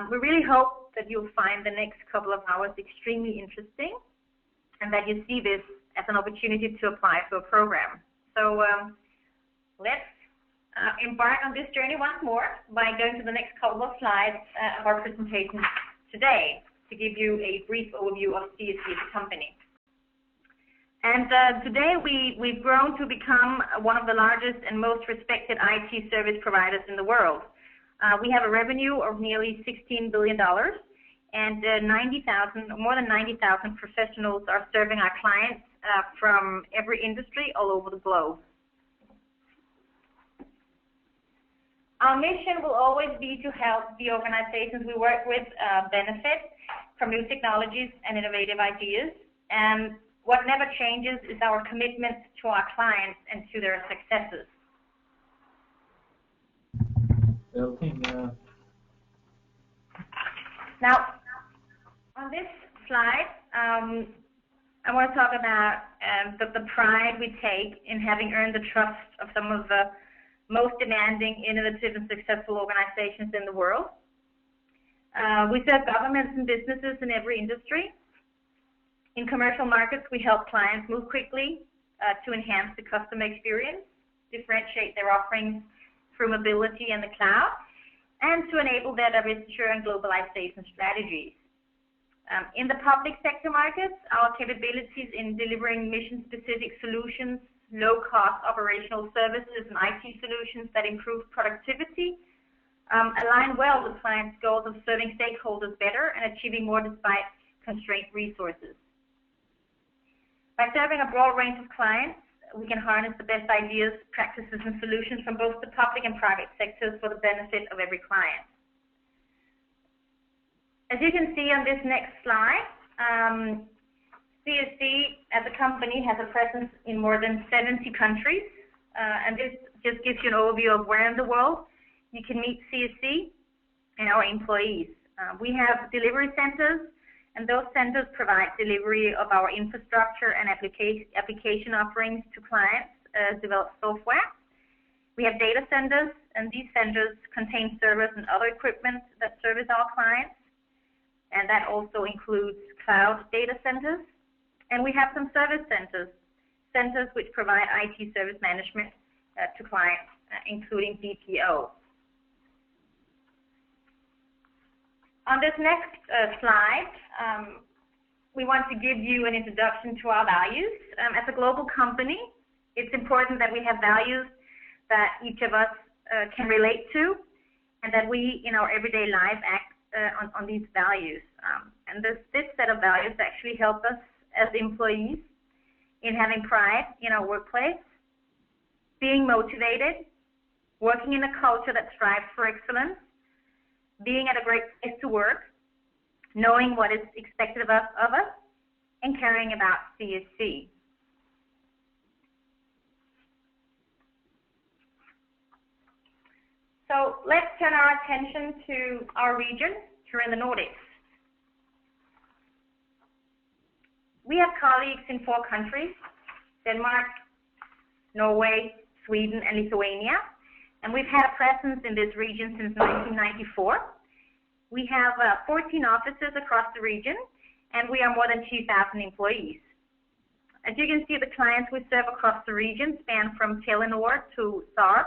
We really hope that you'll find the next couple of hours extremely interesting and that you see this as an opportunity to apply to a program. So let's embark on this journey once more by going to the next couple of slides of our presentation today to give you a brief overview of CSC as a company. And today we've grown to become one of the largest and most respected IT service providers in the world. We have a revenue of nearly $16 billion, and more than 90,000 professionals are serving our clients from every industry all over the globe. Our mission will always be to help the organizations we work with benefit from new technologies and innovative ideas. And what never changes is our commitment to our clients and to their successes. Now, on this slide, I want to talk about the pride we take in having earned the trust of some of the most demanding, innovative, and successful organizations in the world. We serve governments and businesses in every industry. In commercial markets, we help clients move quickly to enhance the customer experience, differentiate their offerings through mobility and the cloud, and to enable their divestiture and globalization strategies. In the public sector markets, our capabilities in delivering mission-specific solutions, low-cost operational services, and IT solutions that improve productivity align well with clients' goals of serving stakeholders better and achieving more despite constrained resources. By serving a broad range of clients, we can harness the best ideas, practices, and solutions from both the public and private sectors for the benefit of every client. As you can see on this next slide, CSC as a company has a presence in more than 70 countries, and this just gives you an overview of where in the world you can meet CSC and our employees. We have delivery centers, and those centers provide delivery of our infrastructure and application offerings to clients as developed software. We have data centers, and these centers contain servers and other equipment that service our clients, and that also includes cloud data centers. And we have some service centers which provide IT service management to clients, including BPO. On this next slide, we want to give you an introduction to our values. As a global company, it's important that we have values that each of us can relate to, and that we, in our everyday life, act on these values. And this set of values actually help us as employees in having pride in our workplace, being motivated, working in a culture that strives for excellence, being at a great place to work, knowing what is expected of us, and caring about CSC. So let's turn our attention to our region here in the Nordics. We have colleagues in 4 countries: Denmark, Norway, Sweden, and Lithuania. And we've had a presence in this region since 1994. We have 14 offices across the region, and we are more than 2,000 employees. As you can see, the clients we serve across the region span from Telenor to Saab,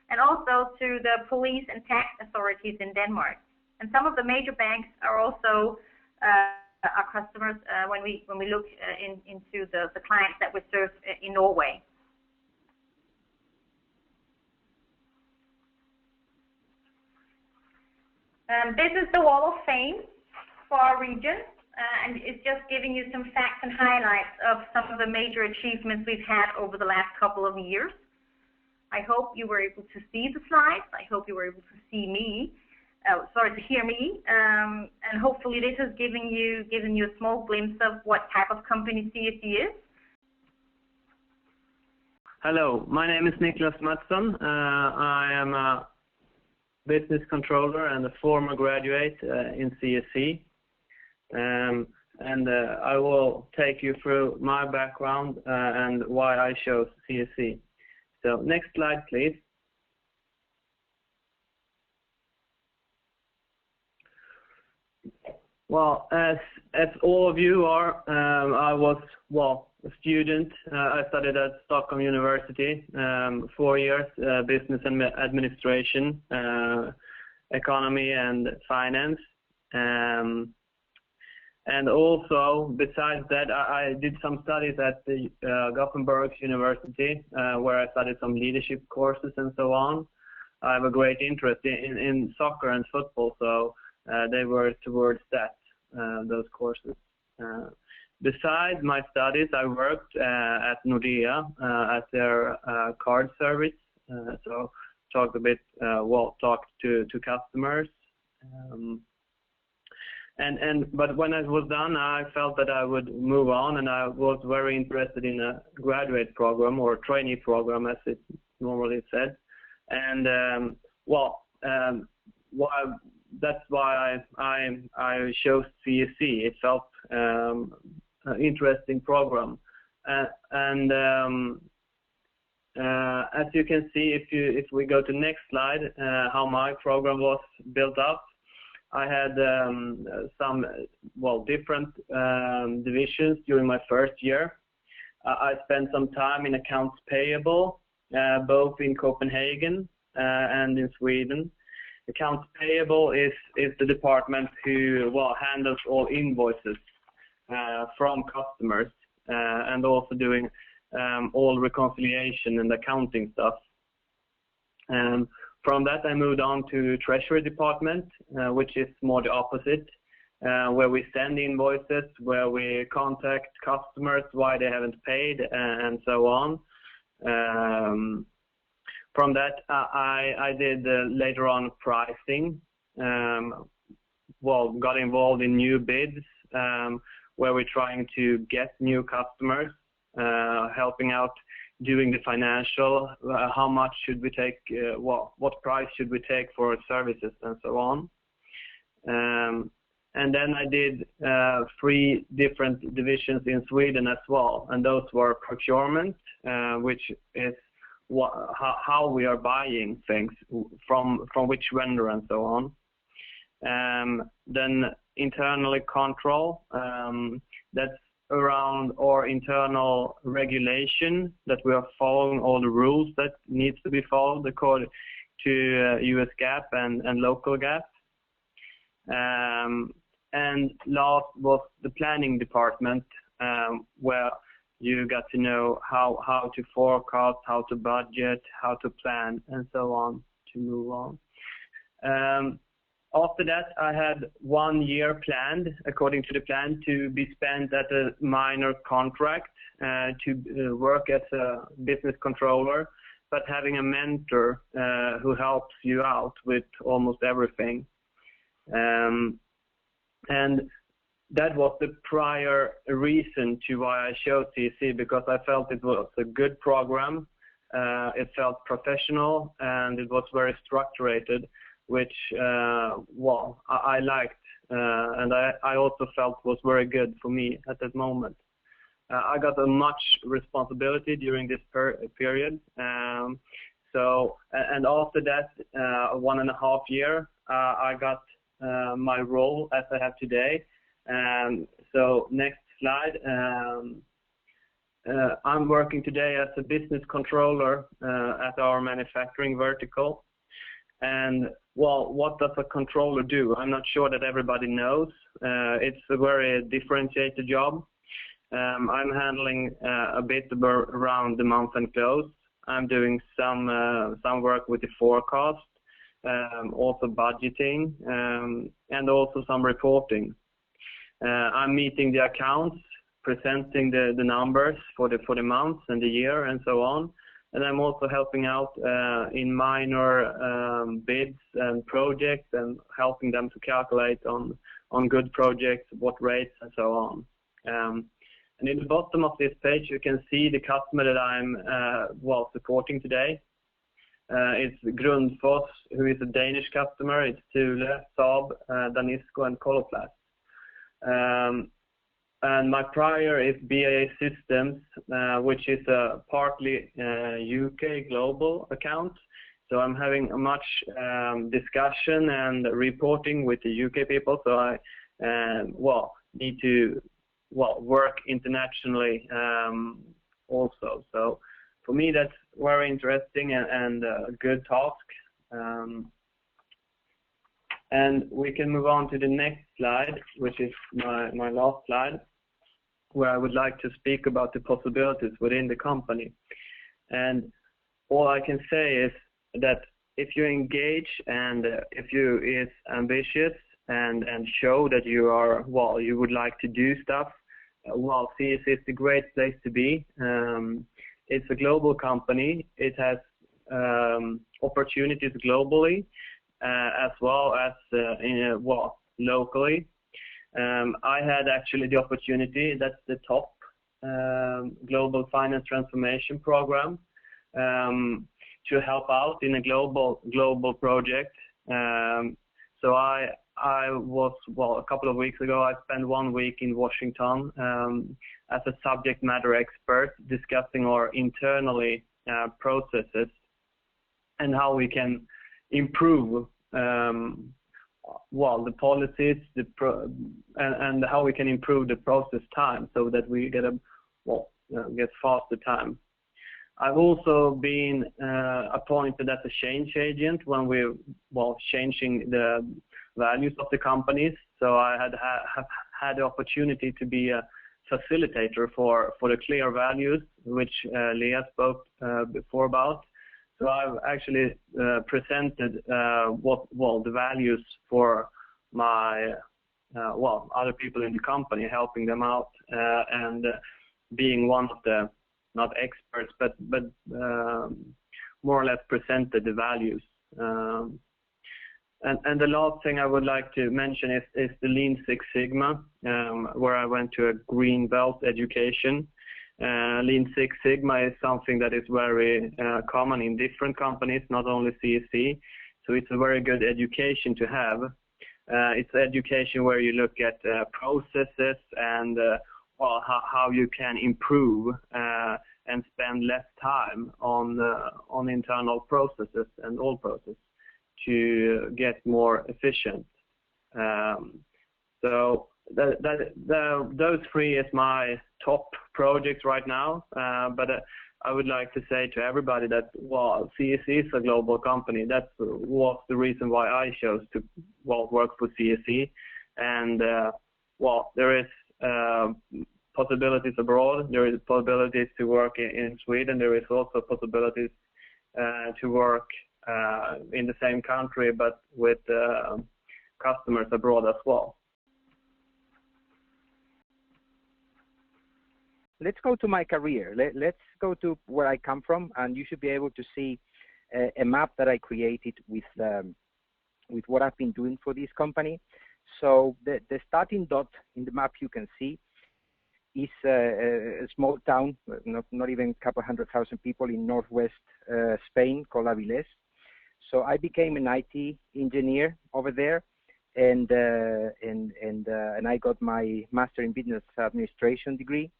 and also to the police and tax authorities in Denmark. And some of the major banks are also our customers when we look into the clients that we serve in Norway. This is the wall of fame for our region, and it's just giving you some facts and highlights of some of the major achievements we've had over the last couple of years. I hope you were able to see the slides. I hope you were able to see me, to hear me, and hopefully this has given you a small glimpse of what type of company CSC is. Hello, my name is Niklas Mattsson. I am a business controller and a former graduate in CSC. And I will take you through my background and why I chose CSC. So next slide, please. Well, as all of you are, I was a student. I studied at Stockholm University, 4 years, business and administration, economy and finance. And also, besides that, I did some studies at the Gothenburg University, where I studied some leadership courses and so on. I have a great interest in soccer and football, so they were towards that, those courses. Besides my studies, I worked at Nordea at their card service, so talked a bit, talked to customers. But when I was done, I felt that I would move on, and I was very interested in a graduate program or trainee program, as it normally said. And that's why I chose CSC. It felt an interesting program, and as you can see, if we go to next slide, how my program was built up. I had some different divisions during my first year. I spent some time in accounts payable, both in Copenhagen and in Sweden. Accounts payable is the department who handles all invoices from customers, and also doing all reconciliation and accounting stuff. From that, I moved on to treasury department, which is more the opposite, where we send invoices, where we contact customers why they haven't paid, and so on. From that, I did later on pricing. Got involved in new bids, where we're trying to get new customers, helping out doing the financial, how much should we take, what price should we take for services and so on. And then I did 3 different divisions in Sweden as well, and those were procurement, which is how we are buying things from which vendor and so on. Then internally control, that's around our internal regulation, that we are following all the rules that needs to be followed according to US GAAP and local GAAP. And last was the planning department, where you got to know how to forecast, how to budget, how to plan, and so on to move on. After that, I had 1 year planned, according to the plan, to be spent at a minor contract to work as a business controller, but having a mentor who helps you out with almost everything. And that was the prior reason to why I chose CSC, because I felt it was a good program. It felt professional, and it was very structured, which I liked, and I also felt was very good for me at that moment. I got a much responsibility during this period. And after that 1.5 years, I got my role as I have today. So next slide. I'm working today as a business controller at our manufacturing vertical. And what does a controller do? I'm not sure that everybody knows. It's a very differentiated job. I'm handling a bit around the month and close. I'm doing some work with the forecast, also budgeting, and also some reporting. I'm meeting the accounts, presenting the numbers for the months and the year and so on. And I'm also helping out in minor bids and projects, and helping them to calculate on good projects, what rates and so on. And in the bottom of this page, you can see the customer that I'm supporting today. It's Grundfos, who is a Danish customer. It's Thule, Saab, Danisco, and Coloplast. And my prior is BAE Systems, which is a partly UK global account. So I'm having much discussion and reporting with the UK people. So I need to work internationally also. So for me, that's very interesting and a good task. And we can move on to the next slide, which is my last slide, where I would like to speak about the possibilities within the company. And all I can say is that if you engage and if you is ambitious and show that you are, you would like to do stuff, CSC is a great place to be. It's a global company. It has opportunities globally as well as locally. I had actually the opportunity, that's the top global finance transformation program, to help out in a global project. So I was, a couple of weeks ago, I spent 1 week in Washington as a subject matter expert discussing our internally processes and how we can improve the policies, and how we can improve the process time so that we get get faster time. I've also been appointed as a change agent when we're changing the values of the companies. So I have had the opportunity to be a facilitator for the clear values, which Leah spoke before about. So I've actually presented the values for my other people in the company, helping them out and being one of the, not experts, but more or less presented the values. And the last thing I would like to mention is the Lean Six Sigma, where I went to a green belt education. Lean Six Sigma is something that is very common in different companies, not only CSC. So it's a very good education to have. It's education where you look at processes and how you can improve and spend less time on internal processes and all processes to get more efficient. So those three is my top projects right now. But I would like to say to everybody that CSC is a global company. That was the reason why I chose to work for CSC. And there is possibilities abroad. There is possibilities to work in Sweden. There is also possibilities to work in the same country, but with customers abroad as well. Let's go to my career. Let's go to where I come from, and you should be able to see a map that I created with what I've been doing for this company. So the starting dot in the map you can see is a small town, not even a couple 100,000 people in northwest Spain called Avilés. So I became an IT engineer over there, and I got my master in business administration degree.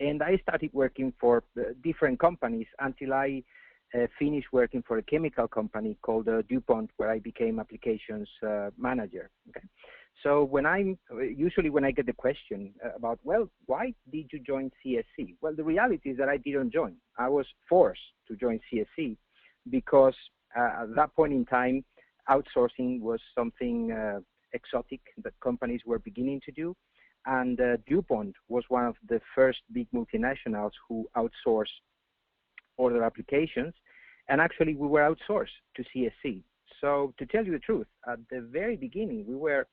And I started working for different companies until I finished working for a chemical company called DuPont, where I became applications manager. Okay. So usually when I get the question about, why did you join CSC? Well, the reality is that I didn't join. I was forced to join CSC because at that point in time, outsourcing was something exotic that companies were beginning to do. And DuPont was one of the first big multinationals who outsourced all their applications. And actually, we were outsourced to CSC. So to tell you the truth, at the very beginning, we were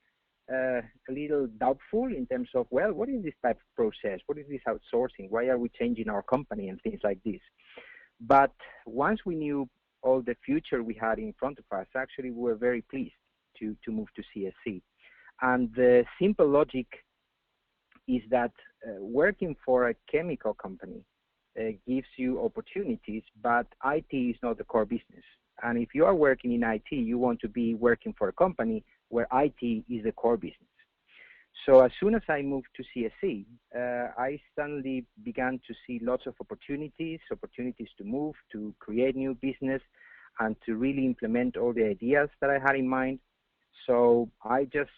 a little doubtful in terms of, what is this type of process? What is this outsourcing? Why are we changing our company and things like this? But once we knew all the future we had in front of us, actually, we were very pleased to move to CSC. And the simple logic is that working for a chemical company gives you opportunities, but IT is not the core business. And if you are working in IT, you want to be working for a company where IT is the core business. So as soon as I moved to CSC, I suddenly began to see lots of opportunities to move, to create new business, and to really implement all the ideas that I had in mind. So I just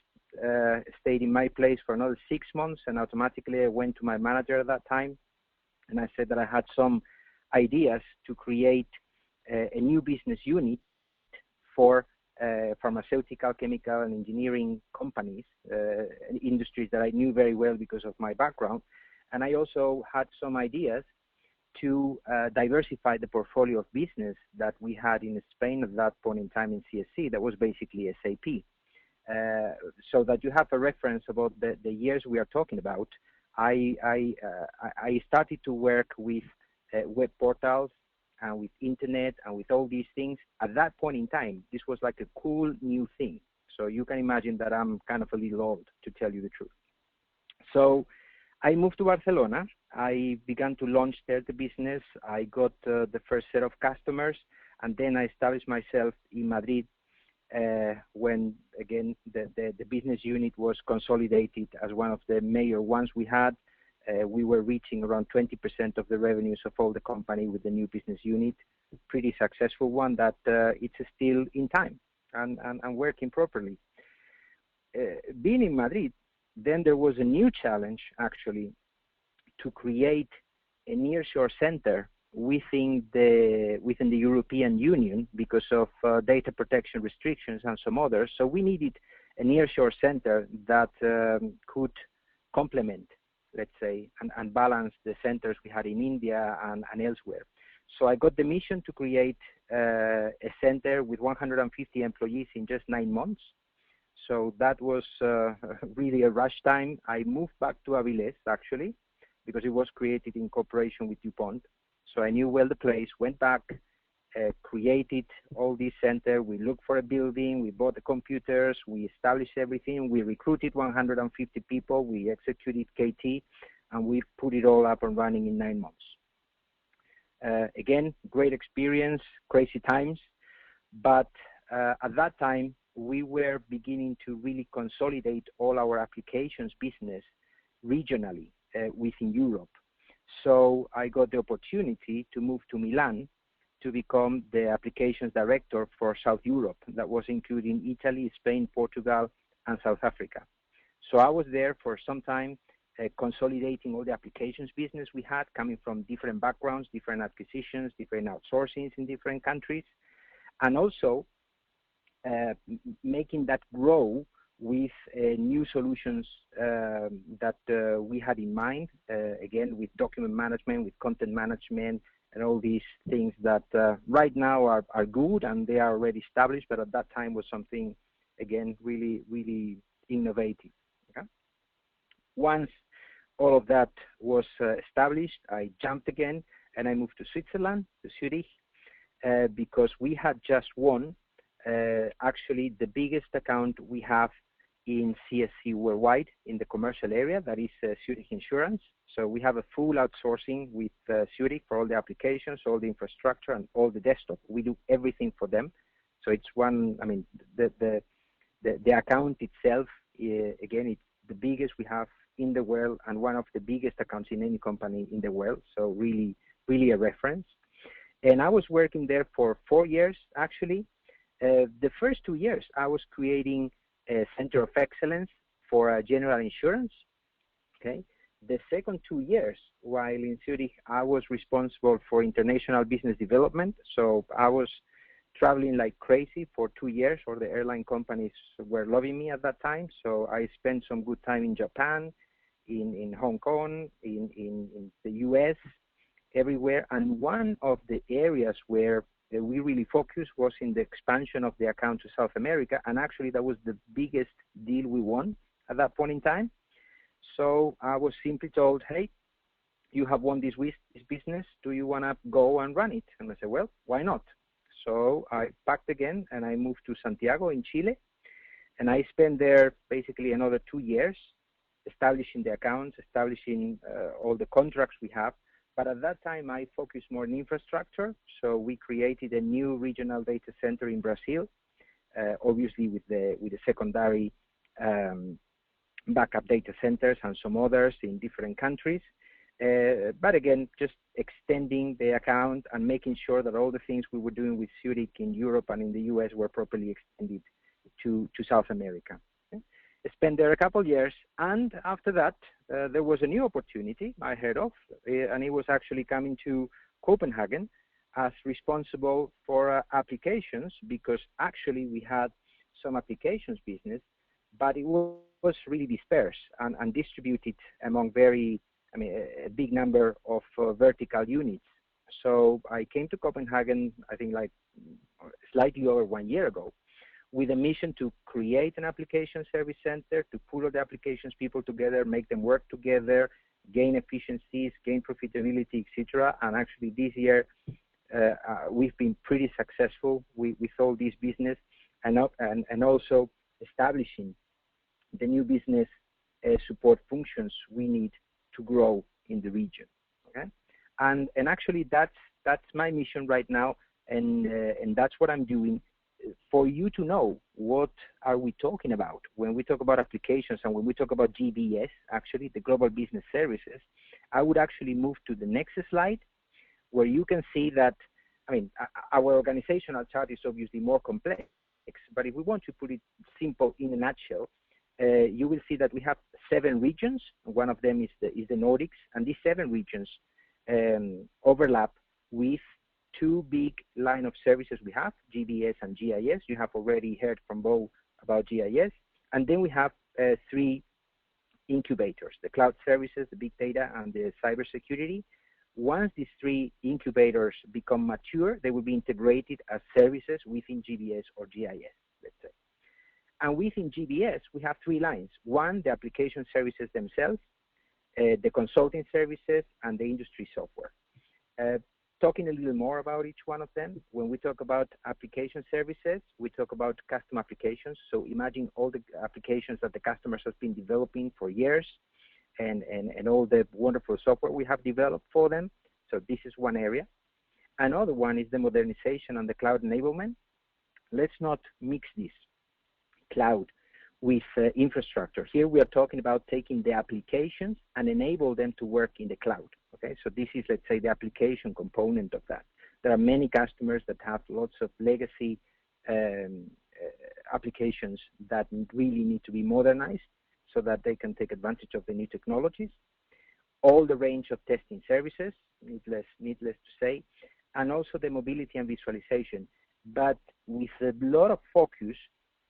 stayed in my place for another 6 months, and automatically I went to my manager at that time, and I said that I had some ideas to create a new business unit for pharmaceutical, chemical, and engineering companies, industries that I knew very well because of my background. And I also had some ideas to diversify the portfolio of business that we had in Spain at that point in time in CSC. That was basically SAP. So that you have a reference about the years we are talking about, I started to work with web portals and with internet and with all these things. At that point in time, this was like a cool new thing. So you can imagine that I'm kind of a little old, to tell you the truth. So I moved to Barcelona. I began to launch there the business. I got the first set of customers, and then I established myself in Madrid when, again, the business unit was consolidated as one of the major ones we had. We were reaching around 20% of the revenues of all the company with the new business unit. Pretty successful one that it's still in time and working properly. Being in Madrid, then there was a new challenge, actually, to create a nearshore center within the European Union because of data protection restrictions and some others. So we needed a nearshore center that could complement, let's say, and balance the centers we had in India and elsewhere. So I got the mission to create a center with 150 employees in just 9 months. So that was really a rush time. I moved back to Avilés, actually, because it was created in cooperation with DuPont. So I knew well the place, went back, created all this center. We looked for a building, we bought the computers, we established everything, we recruited 150 people, we executed KT, and we put it all up and running in 9 months. Again, great experience, crazy times, but at that time, we were beginning to really consolidate all our applications business regionally within Europe. So I got the opportunity to move to Milan to become the applications director for South Europe. That was including Italy, Spain, Portugal, and South Africa. So I was there for some time, consolidating all the applications business we had, coming from different backgrounds, different acquisitions, different outsourcings in different countries, and also making that grow with new solutions that we had in mind, again, with document management, with content management, and all these things that right now are good and they are already established, but at that time was something, again, really, really innovative. Okay? Once all of that was established, I jumped again and I moved to Switzerland, to Zurich, because we had just won actually the biggest account we have in CSC worldwide in the commercial area, that is Zurich Insurance. So we have a full outsourcing with Zurich for all the applications, all the infrastructure, and all the desktop. We do everything for them. So it's one, I mean, the account itself, again, it's the biggest we have in the world and one of the biggest accounts in any company in the world. So really, really a reference. And I was working there for 4 years, actually. The first 2 years, I was creating a center of excellence for general insurance. Okay. The second 2 years, while in Zurich, I was responsible for international business development. So I was traveling like crazy for 2 years, or the airline companies were loving me at that time. So I spent some good time in Japan, in Hong Kong, in the US, everywhere. And one of the areas where we really focused was in the expansion of the account to South America, and actually that was the biggest deal we won at that point in time. So I was simply told, hey, you have won this business, do you want to go and run it? And I said, well, why not? So I packed again and I moved to Santiago in Chile, and I spent there basically another 2 years establishing the accounts, establishing all the contracts we have. But at that time, I focused more on infrastructure. So we created a new regional data center in Brazil, obviously with the secondary backup data centers and some others in different countries. But again, just extending the account and making sure that all the things we were doing with Zurich in Europe and in the US were properly extended to South America. Okay? spent there a couple of years, and after that, there was a new opportunity I heard of, and it was actually coming to Copenhagen as responsible for applications, because actually we had some applications business, but it was really dispersed and distributed among a big number of vertical units. So I came to Copenhagen, I think like slightly over 1 year ago, with a mission to create an application service center, to pull all the applications people together, make them work together, gain efficiencies, gain profitability, etc. And actually this year, we've been pretty successful with all this business, and also establishing the new business support functions we need to grow in the region. Okay, and actually that's my mission right now, and that's what I'm doing. For you to know what are we talking about when we talk about applications and when we talk about GBS, actually the Global Business Services, I would actually move to the next slide, where you can see that, our organizational chart is obviously more complex, but if we want to put it simple in a nutshell, you will see that we have 7 regions. One of them is the Nordics, and these 7 regions overlap with 2 big line of services we have, GBS and GIS. You have already heard from Bo about GIS. And then we have 3 incubators, the cloud services, the big data, and the cybersecurity. Once these 3 incubators become mature, they will be integrated as services within GBS or GIS, let's say. And within GBS, we have 3 lines. One, the application services themselves, the consulting services, and the industry software. Talking a little more about each one of them, when we talk about application services, we talk about custom applications. So imagine all the applications that the customers have been developing for years, and all the wonderful software we have developed for them. So this is one area. Another one is the modernization and the cloud enablement. Let's not mix this cloud with infrastructure. Here we are talking about taking the applications and enable them to work in the cloud. Okay, so this is, let's say, the application component of that. There are many customers that have lots of legacy applications that really need to be modernized so that they can take advantage of the new technologies. All the range of testing services, needless to say, and also the mobility and visualization, but with a lot of focus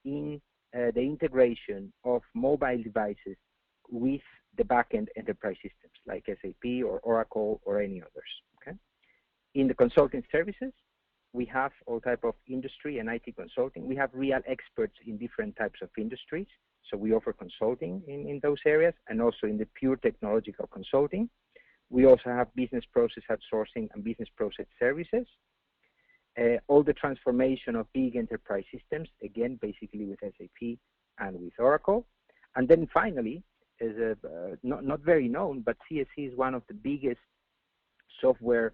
in the integration of mobile devices with the backend enterprise systems like SAP or Oracle or any others. Okay. In the consulting services, we have all type of industry and IT consulting. We have real experts in different types of industries. So we offer consulting in those areas, and also in the pure technological consulting. We also have business process outsourcing and business process services. All the transformation of big enterprise systems, again, basically with SAP and with Oracle. And then finally, as not very known, but CSC is one of the biggest software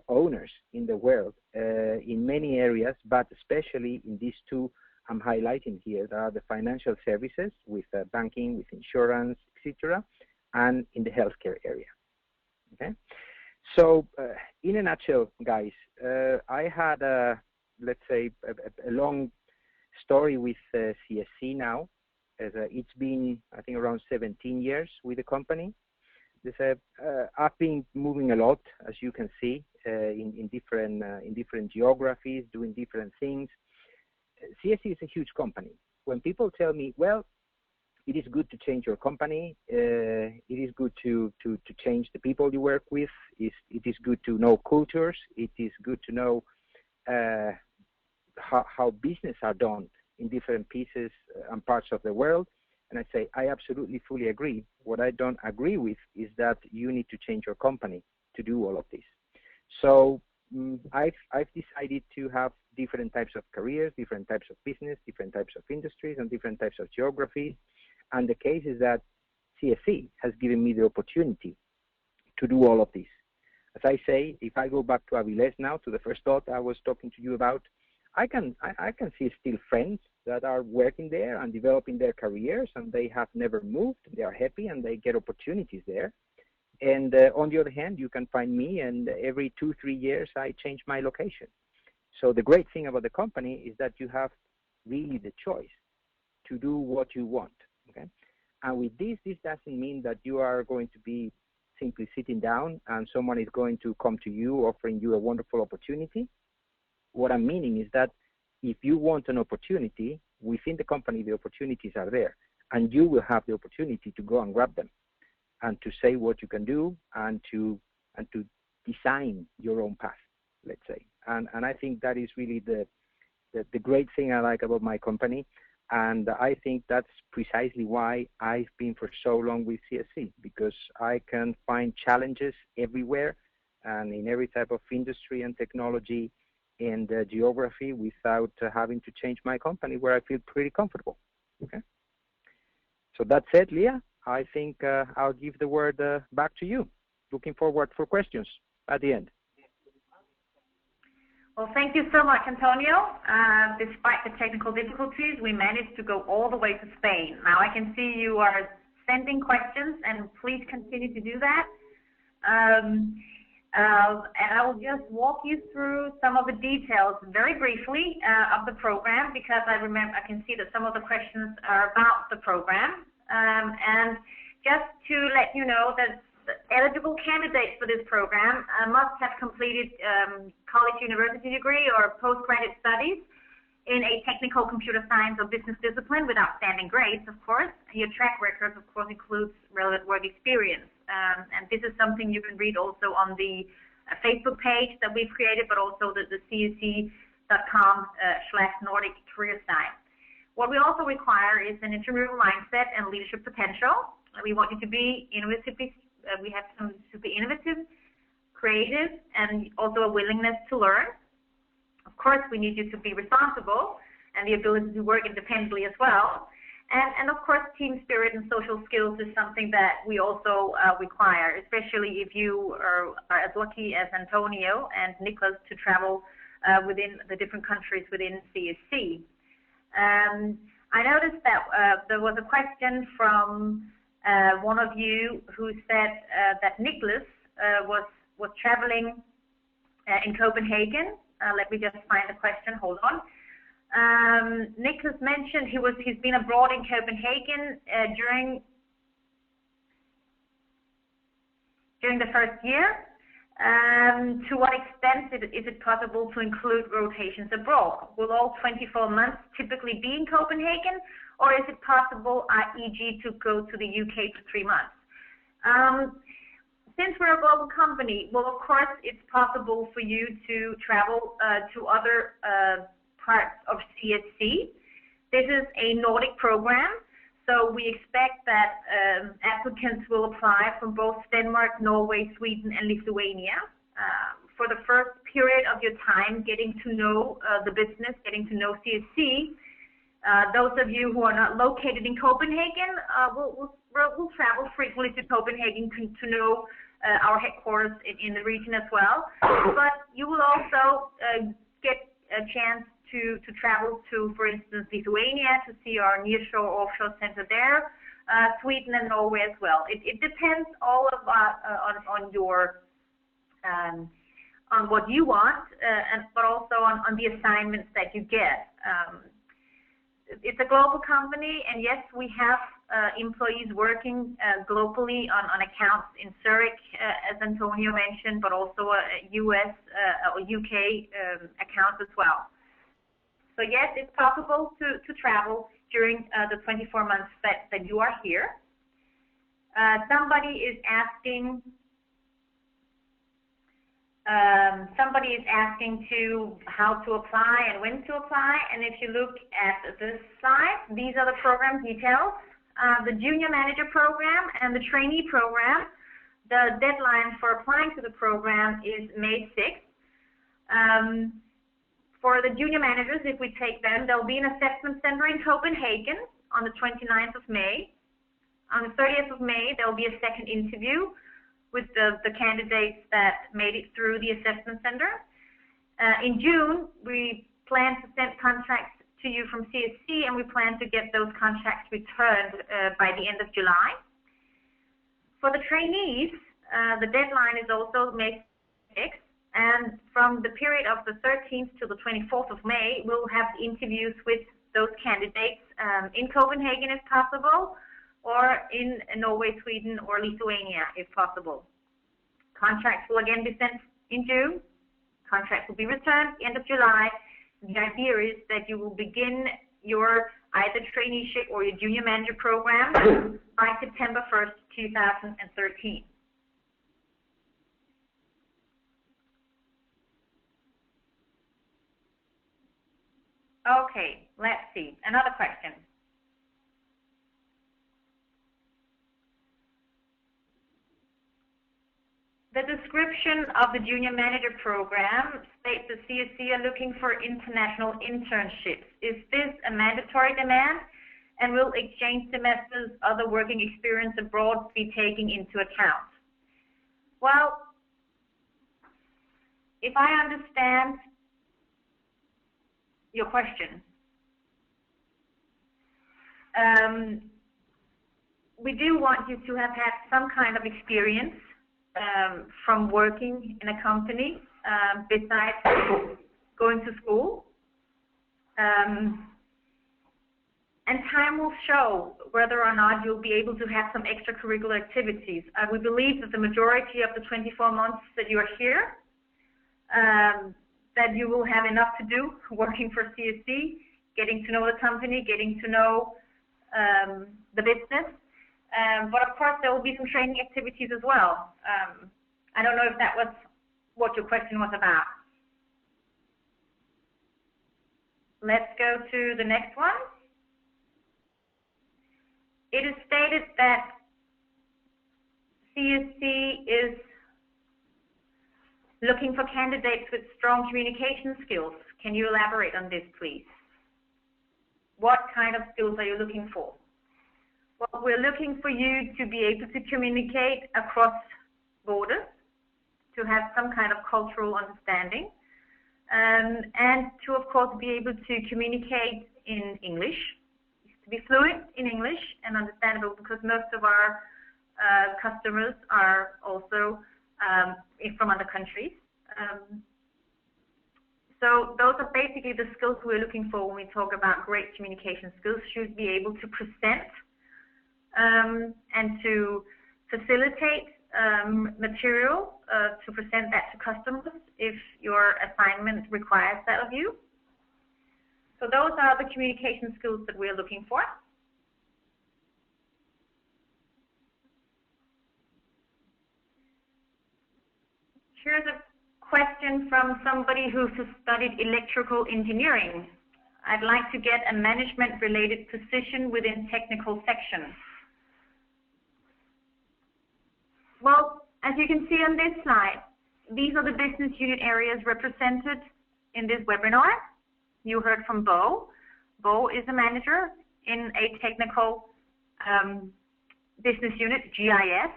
owners in the world in many areas, but especially in these 2 I'm highlighting here. There are the financial services with banking, with insurance, etc., and in the healthcare area. Okay. So in a nutshell, guys, I had, let's say, a long story with CSC now. It's been, I think, around 17 years with the company. I've been moving a lot, as you can see, in different geographies, doing different things. CSC is a huge company. When people tell me, well, it is good to change your company, it is good to change the people you work with, it is good to know cultures, it is good to know how business are done in different pieces and parts of the world. And I say, I absolutely fully agree. What I don't agree with is that you need to change your company to do all of this. So I've decided to have different types of careers, different types of business, different types of industries, and different types of geographies. And the case is that CSC has given me the opportunity to do all of this. As I say, if I go back to Avilés now, to the first thought I was talking to you about, I can see still friends that are working there and developing their careers, and they have never moved. They are happy and they get opportunities there. And on the other hand, you can find me, and every 2-3 years I change my location. So the great thing about the company is that you have really the choice to do what you want. Okay, and with this doesn't mean that you are going to be simply sitting down and someone is going to come to you offering you a wonderful opportunity. What I'm meaning is that if you want an opportunity within the company, the opportunities are there, and you will have the opportunity to go and grab them, and to say what you can do, and to design your own path, let's say. And I think that is really the great thing I like about my company, and I think that's precisely why I've been for so long with CSC, because I can find challenges everywhere and in every type of industry and technology and geography without having to change my company, where I feel pretty comfortable. Okay. So that's it, Leah. I think I'll give the word back to you. Looking forward for questions at the end. Well, thank you so much, Antonio. Despite the technical difficulties, we managed to go all the way to Spain. Now I can see you are sending questions, and please continue to do that. And I will just walk you through some of the details very briefly of the program, because I can see that some of the questions are about the program. And just to let you know that eligible candidates for this program must have completed college university degree or postgraduate studies in a technical computer science or business discipline with outstanding grades, of course. Your track record, of course, includes relevant work experience. And this is something you can read also on the Facebook page that we've created, but also the csc.com/Nordic career site. What we also require is an entrepreneurial mindset and leadership potential. We want you to be innovative. We have some to be innovative, creative, and also a willingness to learn. Of course, we need you to be responsible and the ability to work independently as well. And of course, team spirit and social skills is something that we also require, especially if you are as lucky as Antonio and Nicholas to travel within the different countries within CSC. I noticed that there was a question from one of you who said that Nicholas was traveling in Copenhagen. Let me just find the question. Hold on. Nicholas mentioned he's been abroad in Copenhagen during the first year. To what extent is it possible to include rotations abroad? Will all 24 months typically be in Copenhagen, or is it possible, e.g., to go to the UK for 3 months? Since we're a global company, well, of course, it's possible for you to travel to other parts of CSC. This is a Nordic program, so we expect that applicants will apply from both Denmark, Norway, Sweden, and Lithuania. For the first period of your time getting to know the business, getting to know CSC, those of you who are not located in Copenhagen will travel frequently to Copenhagen to know our headquarters in the region as well. But you will also get a chance to travel to, for instance, Lithuania to see our nearshore offshore center there, Sweden and Norway as well. It depends all about on your on what you want, but also on the assignments that you get. It's a global company, and yes, we have employees working globally on accounts in Zurich, as Antonio mentioned, but also a US or UK account as well. So yes, it's possible to travel during the 24 months that you are here. Somebody is asking to how to apply and when to apply, and if you look at this slide, these are the program details. The junior manager program and the trainee program, the deadline for applying to the program is May 6th. For the junior managers, if we take them, there'll be an assessment center in Copenhagen on the 29th of May. On the 30th of May, there'll be a second interview with the candidates that made it through the assessment center. In June, we plan to send contracts to you from CSC, and we plan to get those contracts returned by the end of July. For the trainees, the deadline is also May 6th, and from the period of the 13th to the 24th of May, we'll have interviews with those candidates in Copenhagen if possible, or in Norway, Sweden, or Lithuania if possible. Contracts will again be sent in June. Contracts will be returned end of July. The idea is that you will begin your either traineeship or your junior manager program by September 1st, 2013. Okay, let's see. Another question. The description of the junior manager program states that CSC are looking for international internships. Is this a mandatory demand, and will exchange semesters, other working experience abroad be taken into account? Well, if I understand your question, we do want you to have had some kind of experience from working in a company besides going to school. And time will show whether or not you'll be able to have some extracurricular activities. We believe that the majority of the 24 months that you are here, that you will have enough to do working for CSC, getting to know the company, getting to know the business. But of course, there will be some training activities as well. I don't know if that was what your question was about. Let's go to the next one. It is stated that CSC is looking for candidates with strong communication skills. Can you elaborate on this, please? What kind of skills are you looking for? Well, we're looking for you to be able to communicate across borders, to have some kind of cultural understanding, and to, of course, be able to communicate in English, to be fluent in English and understandable, because most of our customers are also from other countries. So those are basically the skills we're looking for when we talk about great communication skills. Should be able to present and to facilitate material to present that to customers if your assignment requires that of you. So those are the communication skills that we're looking for. Here's a question from somebody who's studied electrical engineering. I'd like to get a management-related position within technical section. Well, as you can see on this slide, these are the business unit areas represented in this webinar. You heard from Bo. Bo is a manager in a technical business unit, GIS.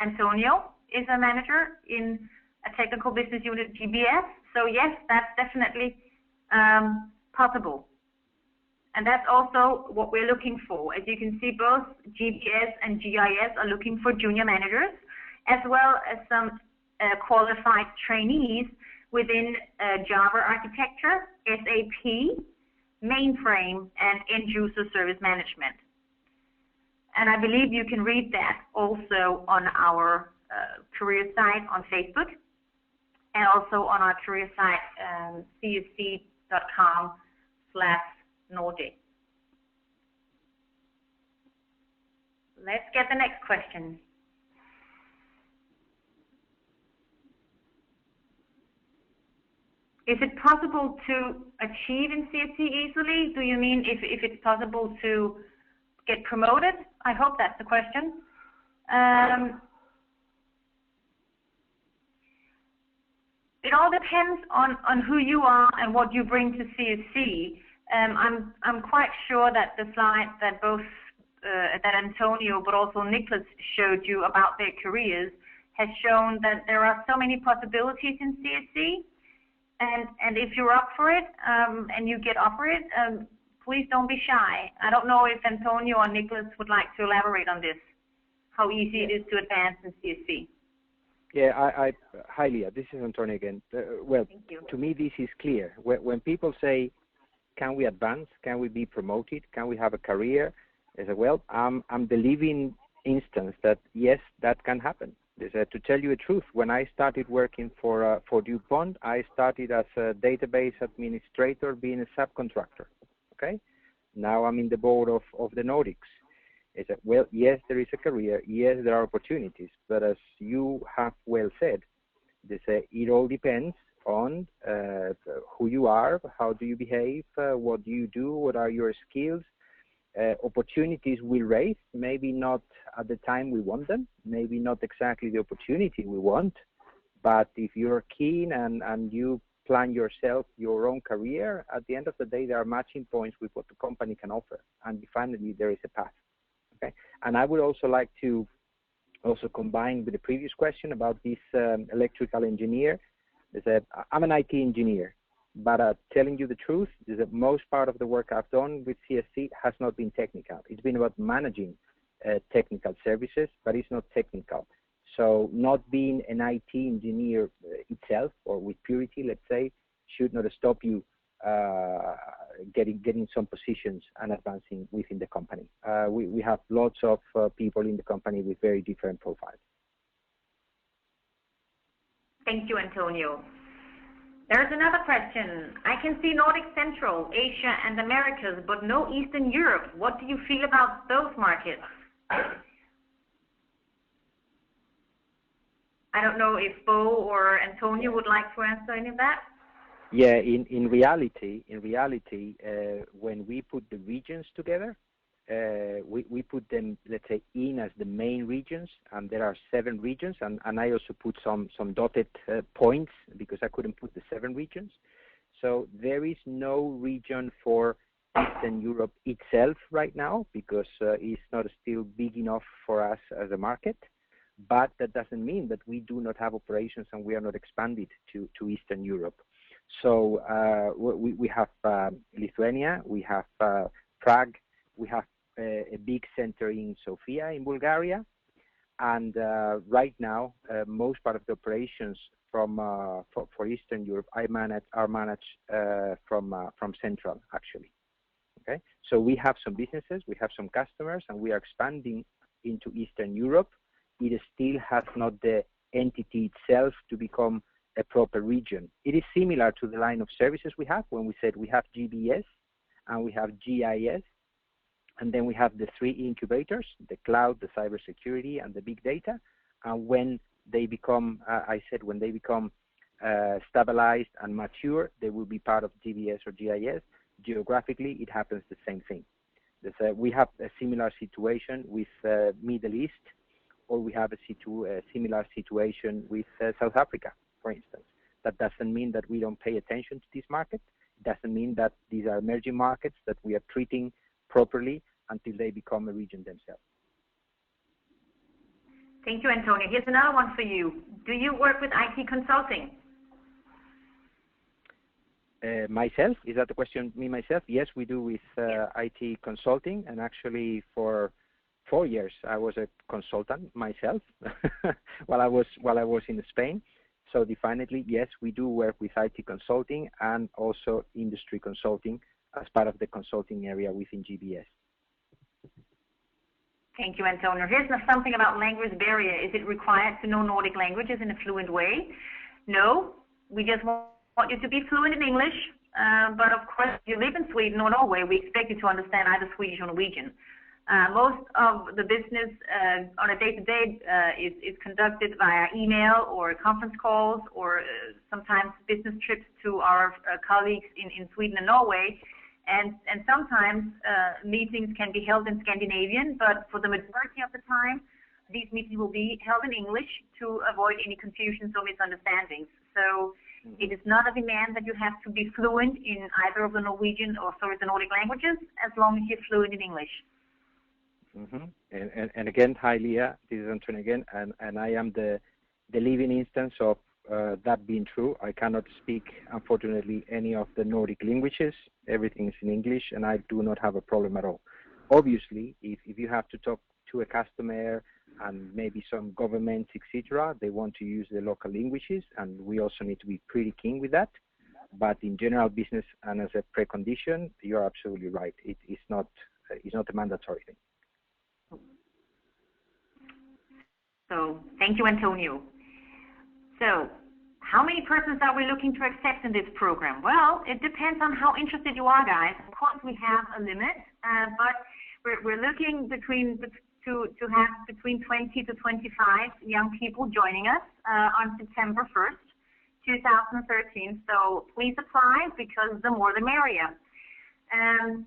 Antonio is a manager in a technical business unit, GBS. So yes, that's definitely possible. And that's also what we're looking for. As you can see, both GBS and GIS are looking for junior managers, as well as some qualified trainees within Java architecture, SAP, mainframe, and end-user service management. And I believe you can read that also on our career site on Facebook, and also on our career site, csc.com/Nordic. Let's get the next question. Is it possible to achieve in CSC easily? Do you mean if it's possible to get promoted? I hope that's the question. It all depends on who you are and what you bring to CSC. I'm quite sure that the slide that both that Antonio but also Nicholas showed you about their careers has shown that there are so many possibilities in CSC. And if you're up for it and you get offered it, please don't be shy. I don't know if Antonio or Nicholas would like to elaborate on this, how easy it is to advance in CSC. Yeah, hi Leah, this is Antonio again. Well, Thank you. To me this is clear. When people say, can we advance? Can we be promoted? Can we have a career? I said, well, I'm the living instance that yes, that can happen. To tell you the truth, when I started working for DuPont, I started as a database administrator, being a subcontractor. Okay, now I'm in the board of the Nordics. I said, well, yes, there is a career. Yes, there are opportunities. But as you have well said, it all depends on who you are, how do you behave, what do you do, what are your skills. Opportunities will raise, maybe not at the time we want them, maybe not exactly the opportunity we want, but if you're keen and you plan yourself your own career, at the end of the day, there are matching points with what the company can offer, and finally there is a path. Okay, and I would also like to also combine with the previous question about this electrical engineer. Is that I'm an IT engineer, but telling you the truth is that most part of the work I've done with CSC has not been technical. It's been about managing technical services, but it's not technical. So not being an IT engineer itself, or with purity, let's say, should not stop you getting some positions and advancing within the company. We have lots of people in the company with very different profiles. Thank you, Antonio. There's another question. I can see Nordic, Central, Asia, and Americas, but no Eastern Europe. What do you feel about those markets? I don't know if Bo or Antonio would like to answer any of that. Yeah, in reality, when we put the regions together, we put them, let's say, in as the main regions, and there are 7 regions, and I also put some dotted points because I couldn't put the 7 regions. So there is no region for Eastern Europe itself right now because it's not still big enough for us as a market. But that doesn't mean that we do not have operations and we are not expanded to Eastern Europe. So we have Lithuania, we have Prague, we have a big center in Sofia in Bulgaria, and right now most part of the operations for Eastern Europe are managed from Central actually. Okay, so we have some businesses, we have some customers, and we are expanding into Eastern Europe. It still has not the entity itself to become a proper region. It is similar to the line of services we have when we said we have GBS and we have GIS, and then we have the 3 incubators, the cloud, the cybersecurity, and the big data. And when they become, when they become stabilized and mature, they will be part of GBS or GIS. Geographically, it happens the same thing. We have a similar situation with Middle East, or we have a similar situation with South Africa, for instance. That doesn't mean that we don't pay attention to this market. It doesn't mean that these are emerging markets that we are treating properly until they become a region themselves. Thank you, Antonio. Here's another one for you. Do you work with IT consulting? Myself? Is that the question, me, myself? Yes, we do with IT consulting, and actually for 4 years I was a consultant myself while I was in Spain. So definitely, yes, we do work with IT consulting and also industry consulting as part of the consulting area within GBS. Thank you, Antonio. Here's something about language barrier. Is it required to know Nordic languages in a fluent way? No, we just want you to be fluent in English. But of course, if you live in Sweden or Norway, we expect you to understand either Swedish or Norwegian. Most of the business on a day-to-day is conducted via email or conference calls, or sometimes business trips to our colleagues in Sweden and Norway. And sometimes meetings can be held in Scandinavian, but for the majority of the time, these meetings will be held in English to avoid any confusions or misunderstandings. So it is not a demand that you have to be fluent in either of the Norwegian or the Nordic languages, as long as you're fluent in English. Mm-hmm. And again, hi Leah, this is Antonio again, and I am the living instance of that being true. I cannot speak, unfortunately, any of the Nordic languages. Everything is in English, and I do not have a problem at all. Obviously, if you have to talk to a customer and maybe some governments, etc., they want to use the local languages, and we also need to be pretty keen with that. but in general business and as a precondition, you're absolutely right. It's not a mandatory thing. So thank you, Antonio. So how many persons are we looking to accept in this program? Well, it depends on how interested you are, guys. Of course, we have a limit, but we're looking to have between 20 to 25 young people joining us on September 1st, 2013. So please apply, because the more the merrier. And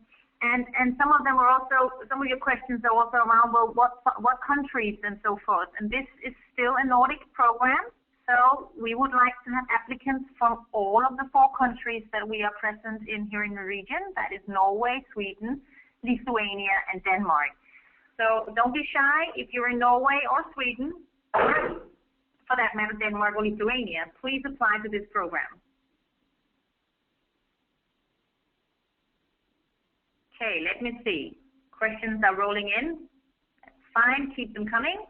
some of them are also, some of your questions are also around, well, what countries and so forth. And this is still a Nordic program. So we would like to have applicants from all of the 4 countries that we are present in here in the region. That is Norway, Sweden, Lithuania, and Denmark. So don't be shy if you're in Norway or Sweden, or for that matter, Denmark or Lithuania. Please apply to this program. Okay, let me see. Questions are rolling in. That's fine, keep them coming.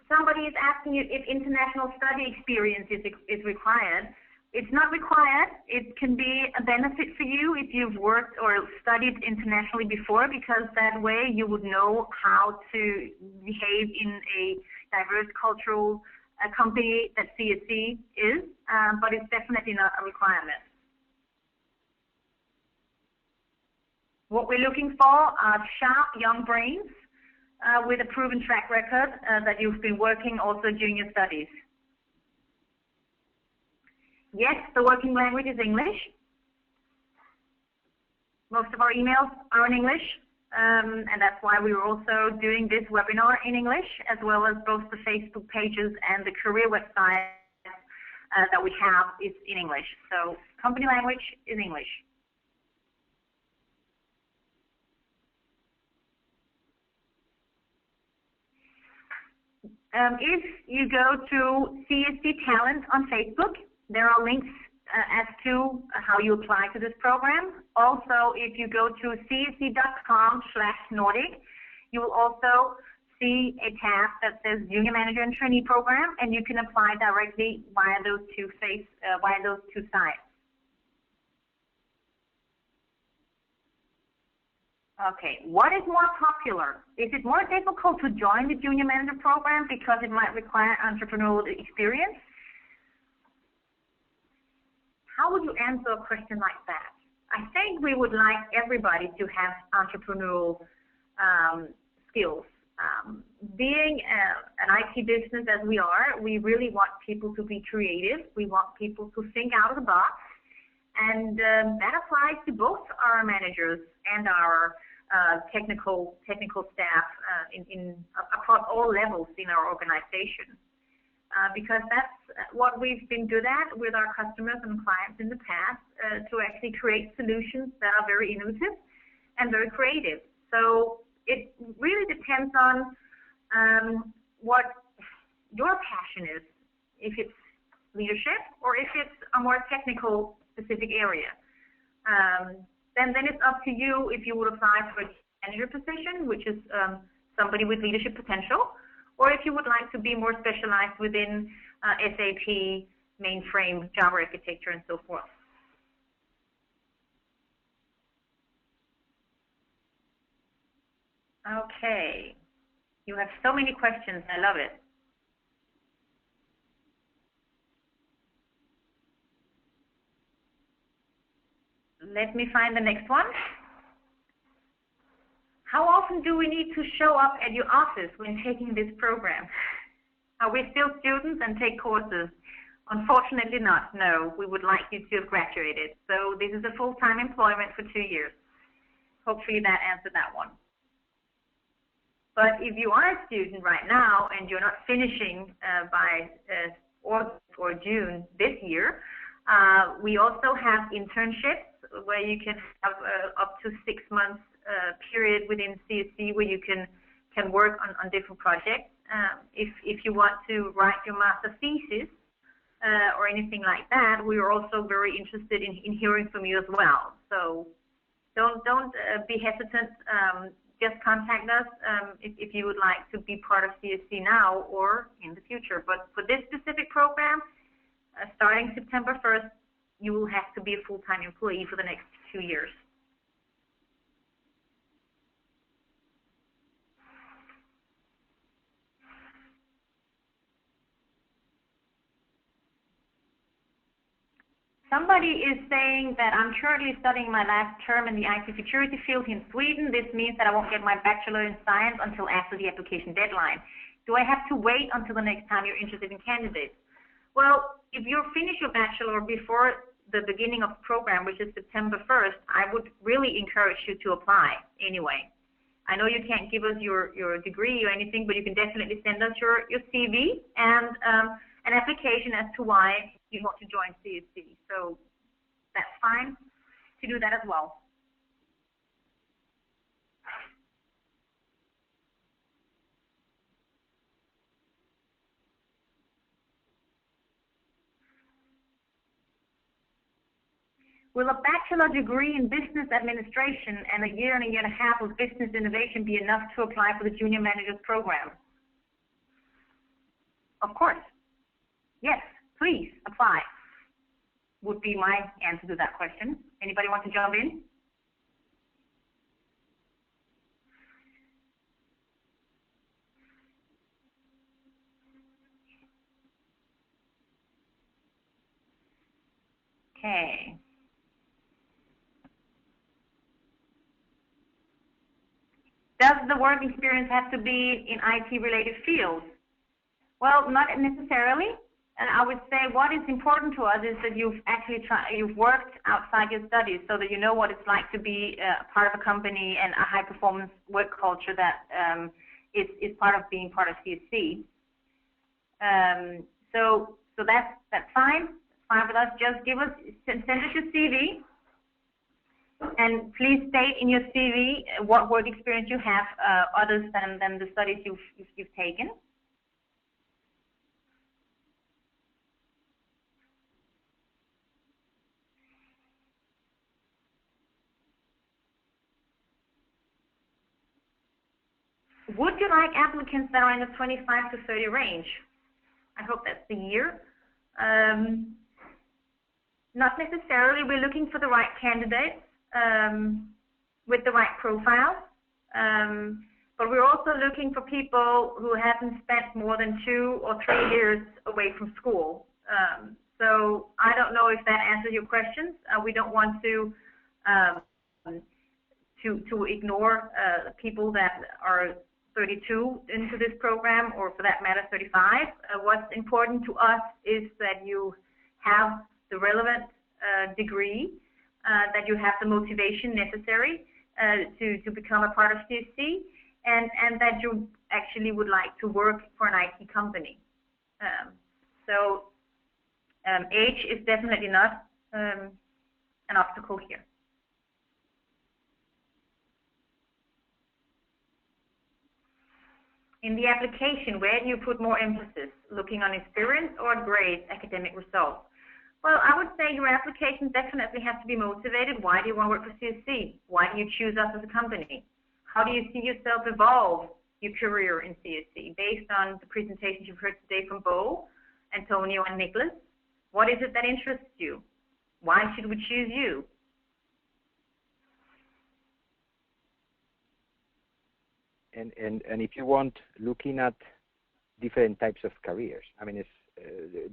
Somebody is asking you if international study experience is required. It's not required. It can be a benefit for you if you've worked or studied internationally before, because that way you would know how to behave in a diverse cultural company that CSC is, but it's definitely not a requirement. What we're looking for are sharp young brains with a proven track record that you've been working also during your studies. Yes, the working language is English. Most of our emails are in English, and that's why we are also doing this webinar in English, as well as both the Facebook pages and the career website that we have is in English. So company language is English. If you go to CSC Talent on Facebook, there are links as to how you apply to this program. Also, if you go to csc.com/Nordic, you will also see a tab that says Junior Manager and Trainee Program, and you can apply directly via those two sites. Okay, what is more popular? Is it more difficult to join the Junior Manager Program because it might require entrepreneurial experience? How would you answer a question like that? I think we would like everybody to have entrepreneurial skills. Being an IT business as we are, we really want people to be creative. We want people to think out of the box. And that applies to both our managers and our technical staff across all levels in our organization. Because that's what we've been good at with our customers and clients in the past, to actually create solutions that are very innovative and very creative. So it really depends on what your passion is, if it's leadership or if it's a more technical specific area. Then it's up to you if you would apply for a manager position, which is somebody with leadership potential, or if you would like to be more specialized within SAP, mainframe, Java architecture, and so forth. Okay, you have so many questions. I love it. Let me find the next one. How often do we need to show up at your office when taking this program? Are we still students and take courses? Unfortunately not, no. We would like you to have graduated. So this is a full-time employment for 2 years. Hopefully that answered that one. But if you are a student right now and you're not finishing by August or June this year, we also have internships where you can have up to 6 months period within CSC where you can work on different projects. If you want to write your master thesis or anything like that, we are also very interested in hearing from you as well. So don't be hesitant. Just contact us if you would like to be part of CSC now or in the future. But for this specific program, starting September 1st, you will have to be a full-time employee for the next 2 years. Somebody is saying that I'm currently studying my last term in the IT security field in Sweden. This means that I won't get my bachelor in science until after the application deadline. Do I have to wait until the next time you're interested in candidates? Well, if you finish your bachelor before the beginning of the program, which is September 1st, I would really encourage you to apply anyway. I know you can't give us your degree or anything, but you can definitely send us your CV and an application as to why you want to join CSC. So that's fine to do that as well. Will a bachelor degree in business administration and a year and a half of business innovation be enough to apply for the junior managers program? Of course. Yes, please apply, would be my answer to that question. Anybody want to jump in? Okay. Does the work experience have to be in IT-related fields? Well, not necessarily. And I would say what is important to us is that you've worked outside your studies so that you know what it's like to be part of a company and a high-performance work culture that is part of being part of CSC. So that's fine. It's fine with us. Just send us your CV, and please state in your CV what work experience you have other than the studies you've taken. Would you like applicants that are in the 25 to 30 range? I hope that's the year. Not necessarily. We're looking for the right candidates with the right profile. But we're also looking for people who haven't spent more than 2 or 3 years away from school. So I don't know if that answers your questions. We don't want to ignore people that are 32 into this program, or for that matter 35. What's important to us is that you have the relevant degree, that you have the motivation necessary to become a part of CSC, and that you actually would like to work for an IT company. So age is definitely not an obstacle here. In the application, where do you put more emphasis? Looking on experience or grades, academic results? Well, I would say your application definitely has to be motivated. Why do you want to work for CSC? Why do you choose us as a company? How do you see yourself evolve your career in CSC? Based on the presentations you've heard today from Bo, Antonio, and Nicholas, what is it that interests you? Why should we choose you? And if you want, looking at different types of careers, I mean,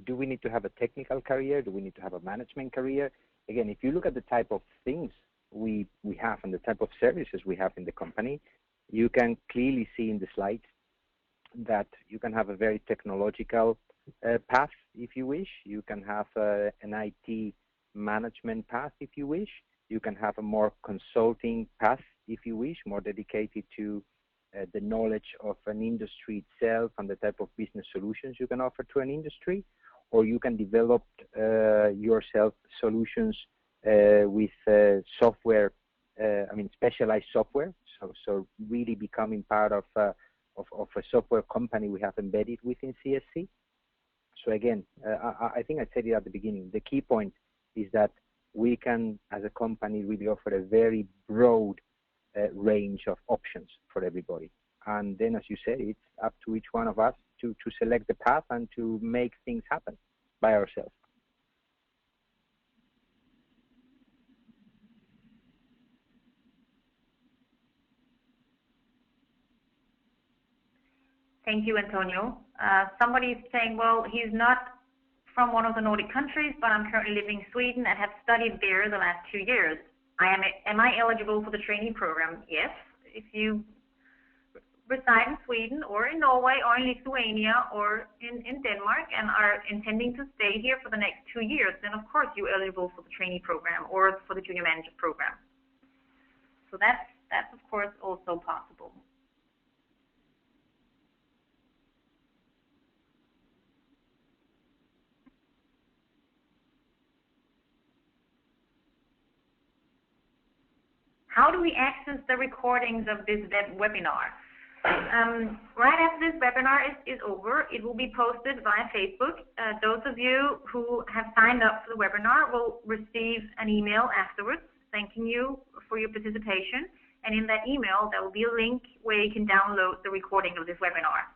do we need to have a technical career? Do we need to have a management career? Again, if you look at the type of things we have and the type of services we have in the company, you can clearly see in the slides that you can have a very technological path, if you wish. You can have an IT management path, if you wish. You can have a more consulting path, if you wish, more dedicated to the knowledge of an industry itself and the type of business solutions you can offer to an industry, or you can develop yourself solutions with software, specialized software. So really becoming part of a software company we have embedded within CSC. So again, I think I said it at the beginning. The key point is that we can, as a company, really offer a very broad range of options for everybody. And then, as you said, it's up to each one of us to select the path and to make things happen by ourselves. Thank you, Antonio. Somebody is saying, well, he's not from one of the Nordic countries, but I'm currently living in Sweden and have studied there the last 2 years. Am I eligible for the trainee program? Yes. If you reside in Sweden or in Norway or in Lithuania or in Denmark and are intending to stay here for the next 2 years, then of course you're eligible for the trainee program or for the junior manager program. So that's of course also possible. How do we access the recordings of this webinar? Right after this webinar is over, it will be posted via Facebook. Those of you who have signed up for the webinar will receive an email afterwards thanking you for your participation. And in that email, there will be a link where you can download the recording of this webinar.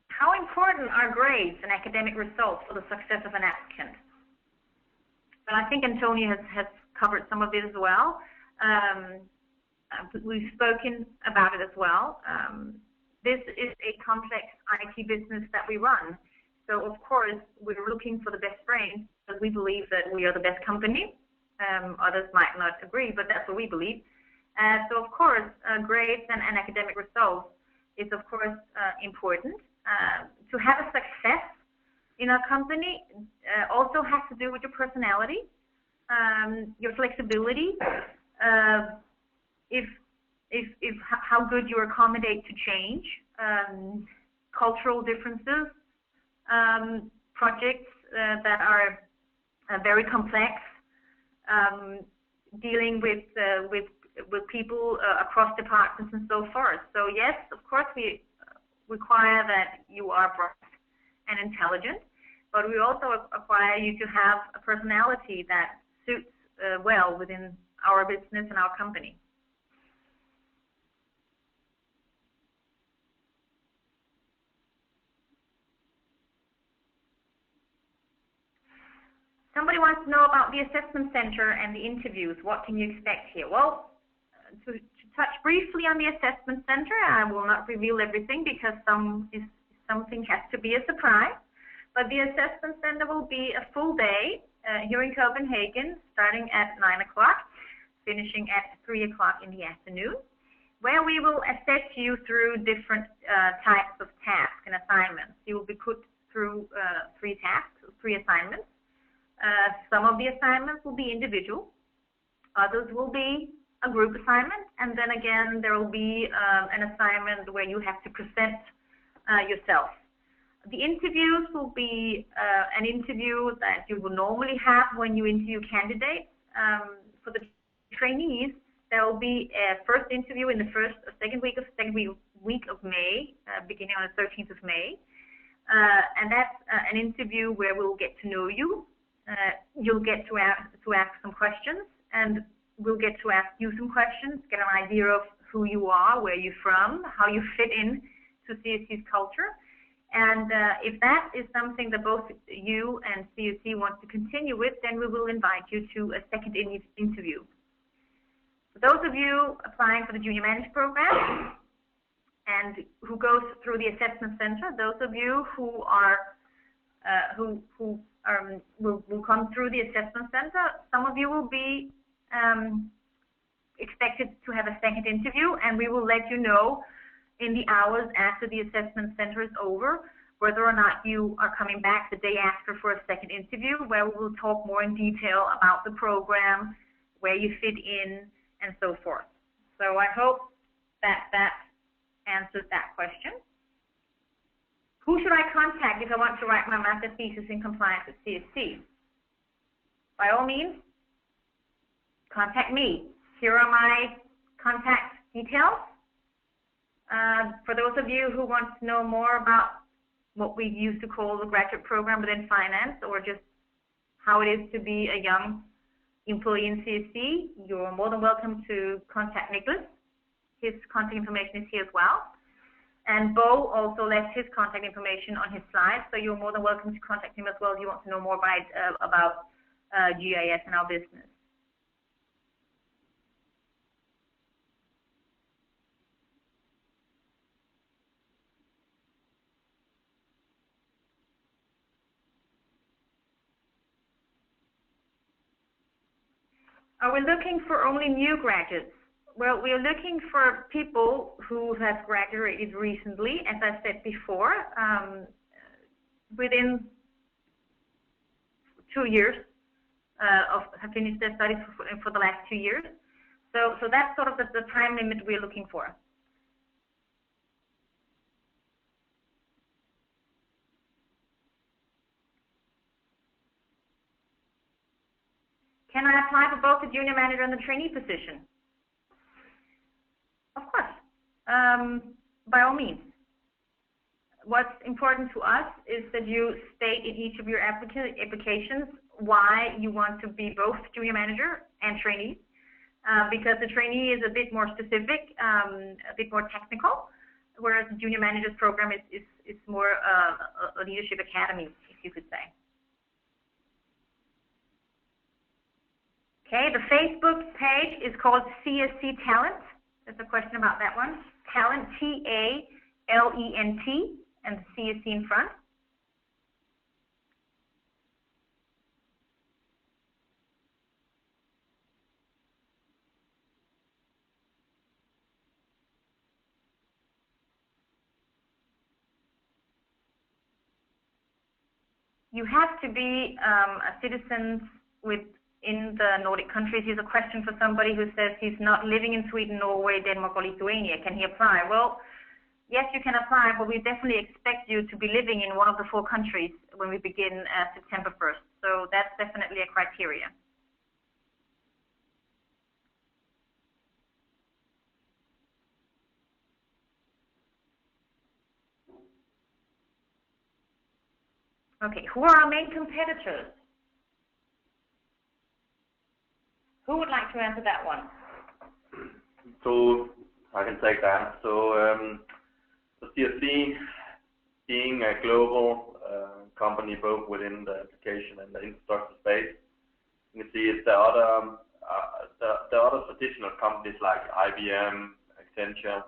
How important are grades and academic results for the success of an applicant? Well, I think Antonio has covered some of it as well. We've spoken about it as well. This is a complex IT business that we run. So, of course, we're looking for the best brains because we believe that we are the best company. Others might not agree, but that's what we believe. So, of course, grades and academic results is, of course, important. To have a success in our company also has to do with your personality, your flexibility, how good you accommodate to change, cultural differences, projects that are very complex, dealing with people across departments and so forth. So yes, of course we require that you are bright and intelligent, but we also require you to have a personality that suits well within our business and our company. Somebody wants to know about the assessment center and the interviews. What can you expect here? Well, to touch briefly on the assessment center, I will not reveal everything because something has to be a surprise. But the assessment center will be a full day here in Copenhagen, starting at 9 o'clock, finishing at 3 o'clock in the afternoon, where we will assess you through different types of tasks and assignments. You will be put through 3 assignments. Some of the assignments will be individual, others will be a group assignment, and then again there will be an assignment where you have to present yourself. The interviews will be an interview that you will normally have when you interview candidates. For the trainees, there will be a first interview in the second week of May, beginning on the 13th of May, and that's an interview where we'll get to know you. You'll get to ask some questions, and we'll get to ask you some questions, get an idea of who you are, where you're from, how you fit in to CSC's culture. And if that is something that both you and CSC want to continue with, then we will invite you to a second interview. For those of you applying for the Junior Manager Program and who goes through the assessment center, those of you who are will come through the assessment center, some of you will be expected to have a second interview, and we will let you know in the hours after the assessment center is over whether or not you are coming back the day after for a second interview, where we will talk more in detail about the program, where you fit in, and so forth. So I hope that answers that question. Who should I contact if I want to write my master thesis in compliance with CSC? By all means, contact me. Here are my contact details. For those of you who want to know more about what we used to call the graduate program within finance, or just how it is to be a young employee in CSC, you're more than welcome to contact Nicholas. His contact information is here as well. And Bo also left his contact information on his slide, so you're more than welcome to contact him as well if you want to know more about GIS in our business. Are we looking for only new graduates? Well, we are looking for people who have graduated recently, as I said before, within 2 years have finished their studies for the last 2 years. So that's sort of the time limit we're looking for. Can I apply for both the junior manager and the trainee position? Of course, by all means. What's important to us is that you state in each of your applications why you want to be both junior manager and trainee, because the trainee is a bit more specific, a bit more technical, whereas the junior manager's program is more a leadership academy, if you could say. Okay, the Facebook page is called CSC Talent. There's a question about that one. Talent, T-A-L-E-N-T, and CSC in front. You have to be a citizen within the Nordic countries. Here's a question for somebody who says he's not living in Sweden, Norway, Denmark, or Lithuania. Can he apply? Well, yes, you can apply, but we definitely expect you to be living in one of the 4 countries when we begin September 1st. So that's definitely a criteria. Okay, who are our main competitors? Who would like to answer that one? So I can take that. So CSC, being a global company both within the application and the infrastructure space, you can see it's the other traditional companies like IBM, Accenture,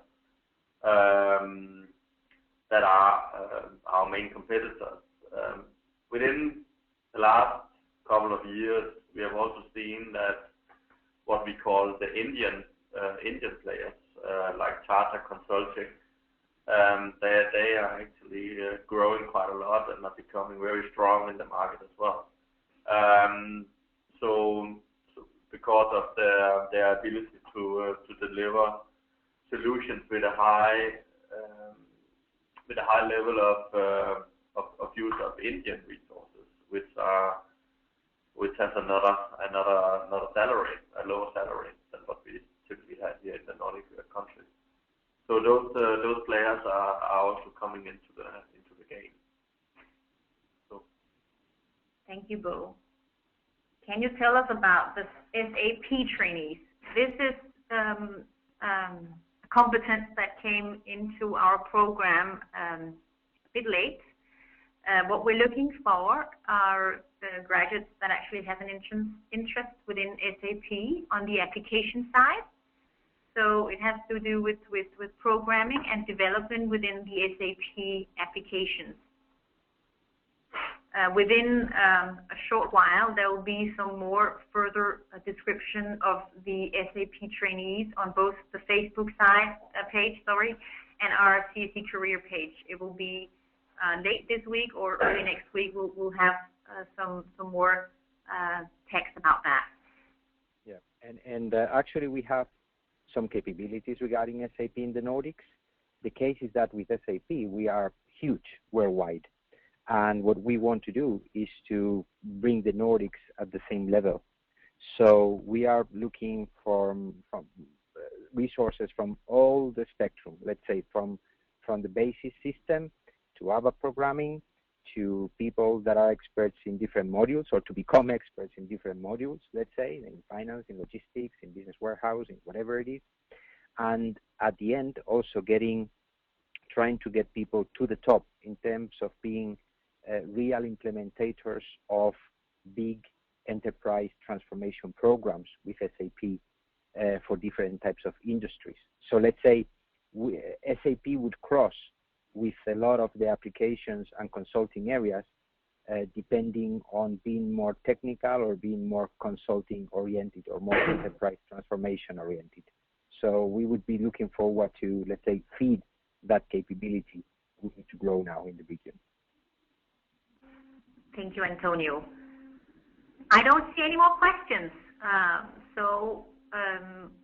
that are our main competitors. Within the last couple of years, we have also seen that what we call the Indian players, like Tata Consulting, they are actually growing quite a lot and are becoming very strong in the market as well. So because of their ability to deliver solutions with a high level of use of Indian resources, which has another salary, a lower salary than what we typically have here in the Nordic countries. So those players are also coming into the game. So. Thank you, Bo. Can you tell us about the SAP trainees? This is a competence that came into our program a bit late. What we're looking for are graduates that actually have an interest within SAP on the application side. So it has to do with programming and development within the SAP applications. Within a short while, there will be some more further description of the SAP trainees on both the Facebook page, and our CSC career page. It will be late this week or early next week. We'll have some more text about that. Yeah, and actually we have some capabilities regarding SAP in the Nordics. The case is that with SAP we are huge worldwide, and what we want to do is to bring the Nordics at the same level. So we are looking for resources from all the spectrum, let's say from the basis system to ABAP programming, to people that are experts in different modules or to become experts in different modules, let's say, in finance, in logistics, in business warehousing, whatever it is. And at the end, also trying to get people to the top in terms of being real implementators of big enterprise transformation programs with SAP for different types of industries. So let's say SAP would cross with a lot of the applications and consulting areas, depending on being more technical or being more consulting oriented or more enterprise transformation oriented. So we would be looking forward to, let's say, feed that capability we need to grow now in the region. Thank you, Antonio. I don't see any more questions.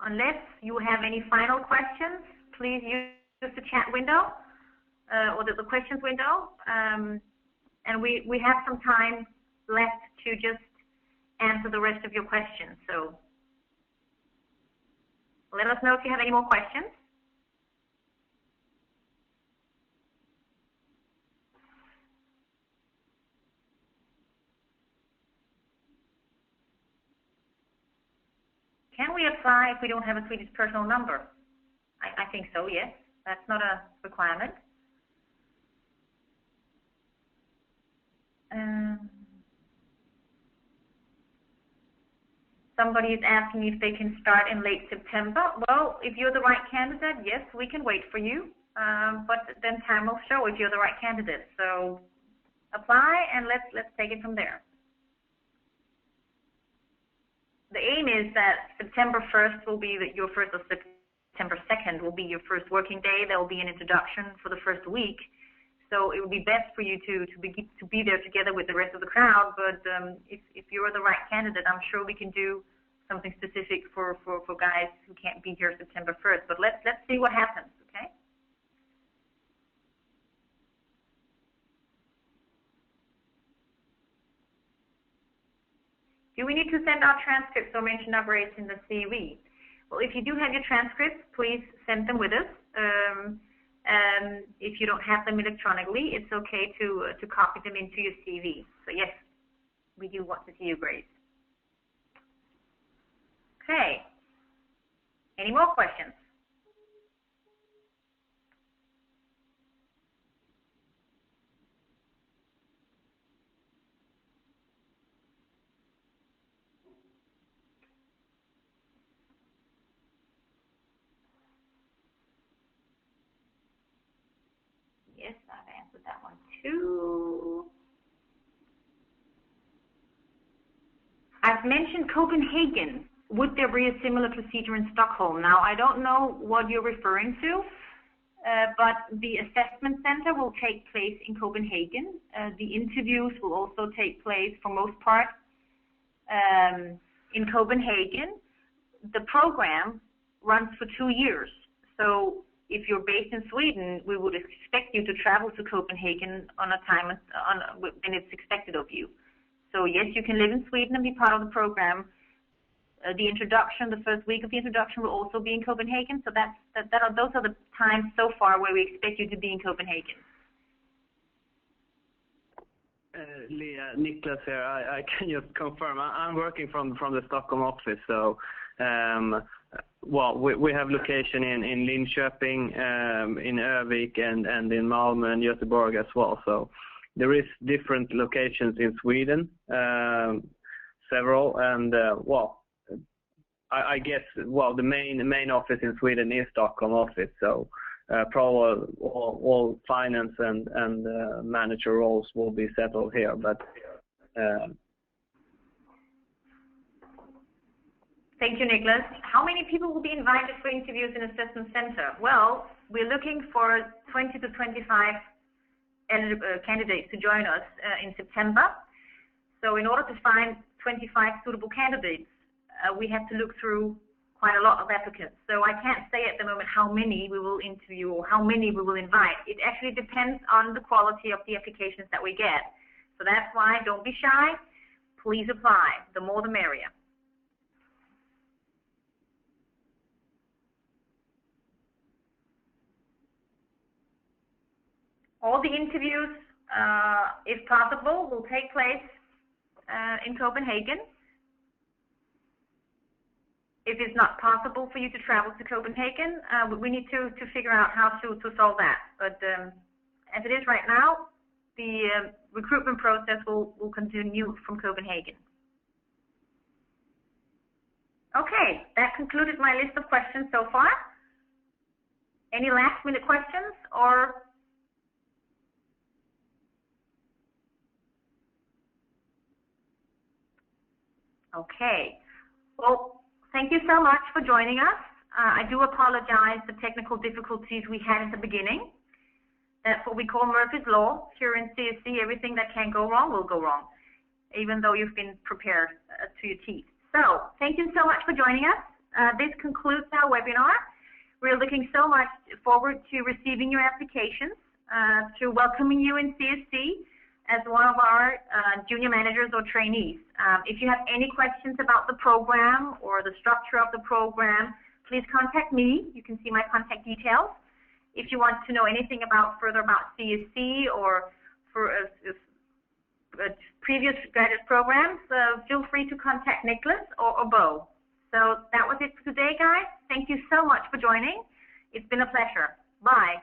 Unless you have any final questions, please use the chat window or the questions window. And we have some time left to just answer the rest of your questions. So let us know if you have any more questions. Can we apply if we don't have a Swedish personal number? I think so, yes. That's not a requirement. Somebody is asking if they can start in late September. Well, if you're the right candidate, yes, we can wait for you. But then time will show if you're the right candidate. So apply and let's take it from there. The aim is that September 1st will be your first, or September 2nd will be your first working day. There will be an introduction for the first week. So it would be best for you to be there together with the rest of the crowd. But if you're the right candidate, I'm sure we can do something specific for guys who can't be here September 1st. But let's see what happens, okay? Do we need to send our transcripts or mention our grades in the CV? Well, if you do have your transcripts, please send them with us. If you don't have them electronically, it's okay to copy them into your CV. So yes, we do want to see your grades. Okay. Any more questions? Yes, I've answered that one too. I've mentioned Copenhagen. Would there be a similar procedure in Stockholm? Now, I don't know what you're referring to, but the assessment center will take place in Copenhagen. The interviews will also take place, for most part, in Copenhagen. The program runs for 2 years. So if you're based in Sweden, we would expect you to travel to Copenhagen on a time when it's expected of you. So yes, you can live in Sweden and be part of the program. The introduction, the first week of the introduction will also be in Copenhagen. So those are the times so far where we expect you to be in Copenhagen. Leah, Niklas here. I can just confirm. I'm working from the Stockholm office. So, well, we have location in Linköping, in Övik, and in Malmö and Göteborg as well. So there is different locations in Sweden, several, and well, I guess, well, the main office in Sweden is Stockholm office. So probably all finance and manager roles will be settled here, but. Thank you, Niklas. How many people will be invited for interviews in Assessment Center? Well, we're looking for 20 to 25 candidates to join us in September. So in order to find 25 suitable candidates, we have to look through quite a lot of applicants. So I can't say at the moment how many we will interview or how many we will invite. It actually depends on the quality of the applications that we get. So that's why don't be shy. Please apply. The more the merrier. All the interviews, if possible, will take place in Copenhagen. If it's not possible for you to travel to Copenhagen, we need to figure out how to solve that. But as it is right now, the recruitment process will continue from Copenhagen. Okay, that concluded my list of questions so far. Any last minute questions or? Okay, well, thank you so much for joining us. I do apologize for technical difficulties we had at the beginning. That's what we call Murphy's Law. Here in CSC, everything that can go wrong will go wrong, even though you've been prepared to your teeth. So, thank you so much for joining us. This concludes our webinar. We're looking so much forward to receiving your applications, to welcoming you in CSC as one of our junior managers or trainees. If you have any questions about the program or the structure of the program, please contact me. You can see my contact details. If you want to know anything further about CSC or for previous graduate programs, feel free to contact Nicholas or Bo. So that was it for today, guys. Thank you so much for joining. It's been a pleasure. Bye.